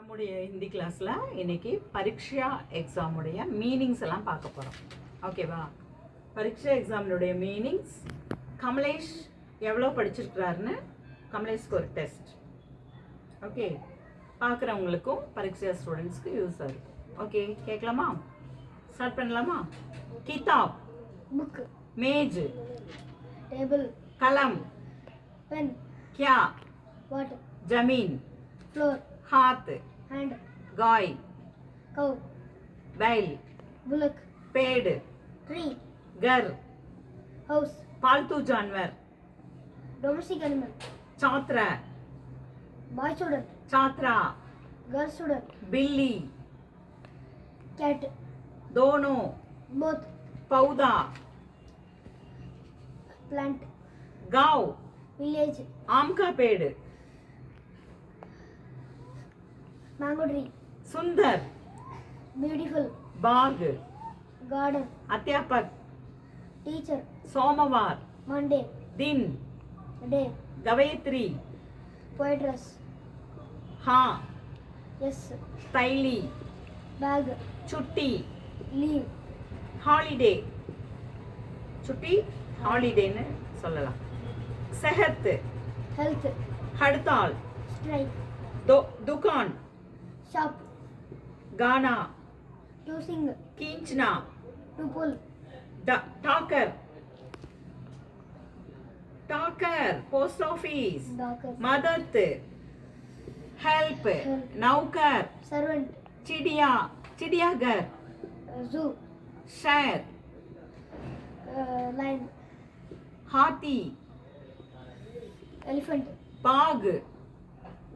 நம்முடைய ஹிந்தி கிளாஸில் இன்னைக்கு பரீட்சா எக்ஸாமுடைய மீனிங்ஸ் எல்லாம் பார்க்க போகிறோம். ஓகேவா? பரீட்சா எக்ஸாமினுடைய மீனிங்ஸ், கமலேஷ் எவ்வளோ படிச்சிருக்கிறாருன்னு கமலேஷ்க்கு ஒரு டெஸ்ட். ஓகே, பார்க்குறவங்களுக்கும் பரீட்சா ஸ்டூடெண்ட்ஸ்க்கு யூஸ் ஆகும். ஓகே, கேட்கலாமா? ஸ்டார்ட் பண்ணலாமா? கிதாப், बुक, मेज, टेबल, कलम, पेन, क्या, वाटर, जमीन, फ्लोर, हाथ, हैंड, गाय, काउ, बैल, बुलक, पेड़, ट्री, घर, हाउस, पालतू जानवर, डोमेस्टिक एनिमल, छात्र, बॉय स्टूडेंट, छात्रा, गर्ल स्टूडेंट, बिल्ली, कैट, दोनों, बोथ, पौधा, प्लांट, गांव, विलेज, आम का पेड़, मैंगो ट्री, सुंदर, ब्यूटीफुल, बाग, गार्डन, अध्यापक, टीचर, सोमवार, मंडे, दिन, डे, गवेत्री, पोएट्रस, हाँ, यस, तैली, बैग, छुट्टी, लीव, हॉलिडे, छुट्टी हॉलिडेன்னு சொல்லலாம். सेहत, हेल्थ, हड़ताल, स्ट्राइक, दुकान, शॉप, गाना, टू सिंग, खींचना, टू पुल, टाकर, पोस्ट ऑफिस, डॉकर, मदद, हेल्प, नौकर, सर्वेंट, चिड़ियाघर, जू, शेर, लाइन, हाथी, एलिफेंट, बाघ,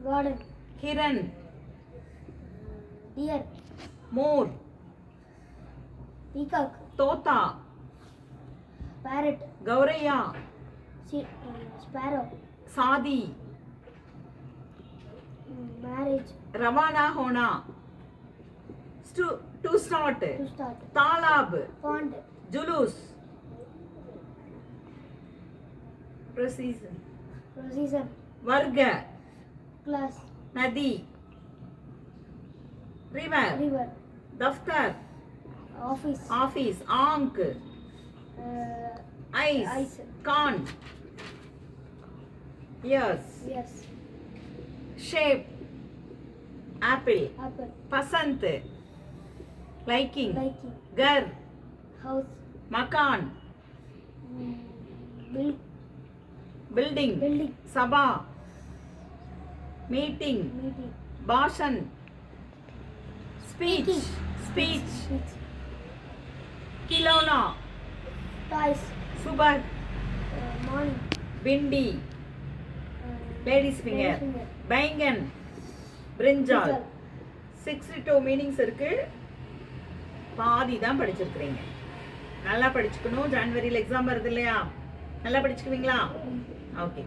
गार्डन, हिरन, डियर, मोर, पीकॉक, तोता, पैरट, गौरैया, स्पैरो, शादी, मैरिज, रवाना होना, टू स्टार्ट, टू स्टार्ट, तालाब, पॉन्ड, जुलूस, प्रोसीजर, वर्ग, क्लास, नदी, रिवर, रिवर, दफ्तर, ऑफिस, आंख, आइस, आइस, कान, ears, yes, shape, apple, apple, पसंद, लाइकिंग, लाइकिंग, घर, हाउस, मकान, बिल्डिंग, बिल्डिंग, सभा, मीटिंग, मीटिंग, भाषण, स्पीच, स्पीच, खिलौना, टॉयज, सुबह, मॉर्निंग, भिंडी, लेडीज फिंगर, बैंगन, ब्रिंजाल. 62 மீனிங்ஸ் இருக்கு. பாதி தான் படிச்சிருக்கீங்க. நல்லா படிச்சுக்கணும். ஜனவரியில் எக்ஸாம் வருது இல்லையா? நல்லா படிச்சுக்குவீங்களா? ஓகே.